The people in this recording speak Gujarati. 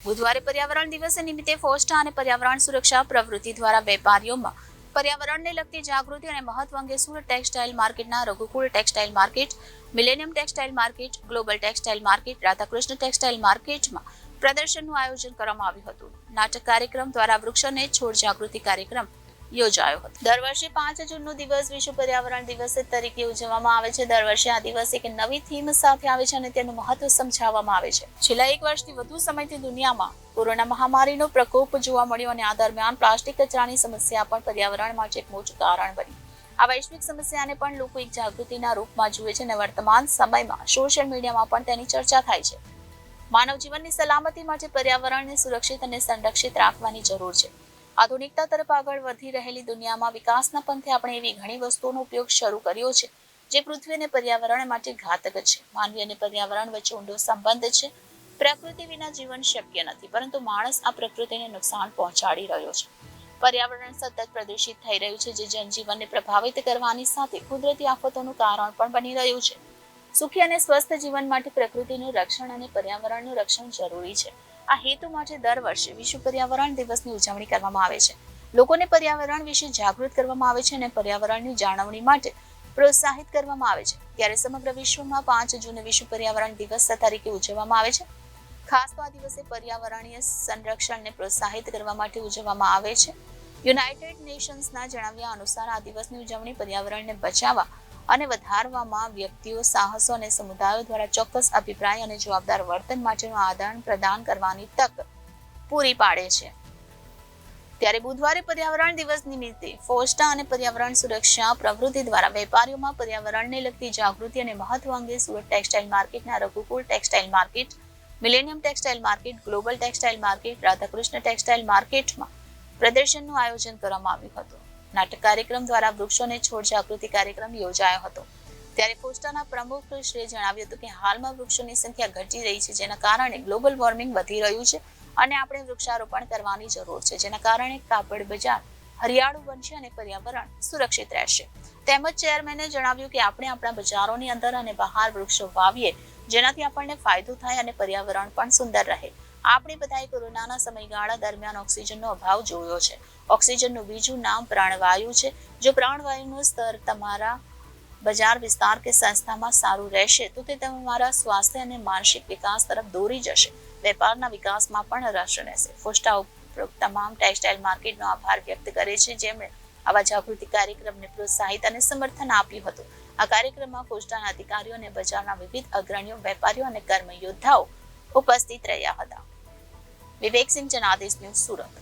બુધવારે પર્યાવરણ દિવસ નિમિત્તે ફોસ્ટા અને પર્યાવરણ સુરક્ષા પ્રવૃત્તિ દ્વારા વેપારીઓમાં પર્યાવરણને લગતી જાગૃતિ અને મહત્વ અંગે સુરત ટેક્સટાઇલ માર્કેટના Raghukul textile market, millennium textile market, global textile market, Radhakrishna textile માર્કેટમાં પ્રદર્શનનું આયોજન કરવામાં આવ્યું હતું. નાટક કાર્યક્રમ દ્વારા વૃક્ષોને છોડ જાગૃતિ કાર્યક્રમ યોજાયો હતો. દર વર્ષે 5 જૂનનો દિવસ વિશ્વ પર્યાવરણ દિવસ તરીકે ઉજવવામાં આવે છે. દર વર્ષે આ દિવસ એક નવી થીમ સાથે આવે છે અને તેનું મહત્વ સમજાવવામાં આવે છે. છેલ્લા 1 વર્ષથી વધુ સમયથી દુનિયામાં કોરોના મહામારીનો પ્રકોપ જોવા મળ્યો અને આ દરમિયાન પ્લાસ્ટિક કચરાની સમસ્યા પણ પર્યાવરણ માટે એક મોટું કારણ બની. આ વૈશ્વિક સમસ્યાને પણ લોકો એક જાગૃતિના રૂપમાં જુએ છે અને વર્તમાન સમયમાં સોશિયલ મીડિયામાં પણ તેની ચર્ચા થાય છે. માનવ જીવનની સલામતી માટે પર્યાવરણને સુરક્ષિત અને સંરક્ષિત રાખવાની જરૂર છે. આધુનિકતા તરફ આગળ વધી રહેલી દુનિયામાં વિકાસના પંથે આપણે એવી ઘણી વસ્તુઓનો ઉપયોગ શરૂ કર્યો છે જે પૃથ્વી અને પર્યાવરણ માટે ઘાતક છે. માનવી અને પર્યાવરણ વચ્ચે ઊંડો સંબંધ છે. પ્રકૃતિ વિના જીવન શક્ય નથી, પરંતુ માણસ આ પ્રકૃતિને નુકસાન પહોંચાડી રહ્યો છે. પર્યાવરણ સતત પ્રદૂષિત થઈ રહ્યું છે, જે જનજીવનને પ્રભાવિત કરવાની સાથે કુદરતી આફતોનું કારણ પણ બની રહ્યું છે. સુખી અને સ્વસ્થ જીવન માટે પ્રકૃતિનું રક્ષણ અને પર્યાવરણનું રક્ષણ જરૂરી છે. આ હેતુ માટે દર વર્ષે વિશ્વ પર્યાવરણ દિવસની ઉજવણી કરવામાં આવે છે. લોકોને પર્યાવરણ વિશે જાગૃત કરવામાં આવે છે અને પર્યાવરણની જાળવણી માટે પ્રોત્સાહિત કરવામાં આવે છે. ત્યારે સમગ્ર વિશ્વમાં 5 જૂને વિશ્વ પર્યાવરણ દિવસ તરીકે ઉજવવામાં આવે છે. ખાસ તો આ દિવસે પર્યાવરણીય સંરક્ષણને પ્રોત્સાહિત કરવા માટે ઉજવવામાં આવે છે. યુનાઇટેડ નેશન્સના જણાવ્યા અનુસાર આ દિવસની ઉજવણી પર્યાવરણને બચાવવા અને વધારવામાં વ્યક્તિઓ, સાહસો અને સમુદાયો દ્વારા ચોક્કસ અભિપ્રાય અને જવાબદાર વર્તન માટેનું આદાન પ્રદાન કરવાની તક પૂરી પાડે છે. ત્યારે બુધવારે પર્યાવરણ દિવસ નિમિત્તે ફોસ્ટા અને પર્યાવરણ સુરક્ષા પ્રવૃત્તિ દ્વારા વેપારીઓમાં પર્યાવરણને લગતી જાગૃતિ અને મહત્વ અંગે સુરત ટેક્સટાઇલ માર્કેટના Raghukul textile market, millennium textile market, global textile market, Radhakrishna textile માર્કેટમાં પ્રદર્શનનું આયોજન કરવામાં આવ્યું હતું. નાટક કાર્યક્રમ દ્વારા વૃક્ષોને છોડ જાગૃતિ કાર્યક્રમ યોજાયો હતો. ત્યારે ફોસ્ટાના પ્રમુખ શ્રીએ જણાવ્યું હતું કે હાલમાં વૃક્ષોની સંખ્યા ઘટી રહી છે, જેના કારણે ગ્લોબલ વોર્મિંગ વધી રહ્યું છે અને આપણે વૃક્ષારોપણ કરવાની જરૂર છે, જેના કારણે કાપડ બજાર હરિયાળું બનશે અને પર્યાવરણ સુરક્ષિત રહેશે. તેમજ ચેરમેને જણાવ્યું કે આપણે આપણા બજારોની અંદર અને બહાર વૃક્ષો વાવીએ, જેનાથી આપણને ફાયદો થાય અને પર્યાવરણ પણ સુંદર રહે. આપણે બધાએ કોરોનાના સમયગાળા દરમિયાન ઓક્સિજનનો અભાવ જોયો છે. ઓક્સિજનનું બીજું નામ પ્રાણવાયુ છે. જો પ્રાણવાયુનું સ્તર તમારા બજાર વિસ્તાર કે સંસ્થામાં સારું રહેશે તો તે તમારા સ્વાસ્થ્ય અને માનસિક વિકાસ તરફ દોરી જશે. વેપારના વિકાસમાં પણ રસ રહેશે. ફોસ્ટા ઉપરોક્ત તમામ ટેક્સટાઇલ માર્કેટનો આભાર વ્યક્ત કરે છે, જેમણે આવા જાગૃતિ કાર્યક્રમને પ્રોત્સાહિત અને સમર્થન આપ્યું હતું. આ કાર્યક્રમમાં ફોસ્ટાના અધિકારીઓ અને બજારના વિવિધ અગ્રણીઓ, વેપારીઓ અને કર્મયોદ્ધાઓ ઉપસ્થિત રહ્યા હતા. વિવેકસિંહ, જનાદેશ ન્યૂઝ, સુરત.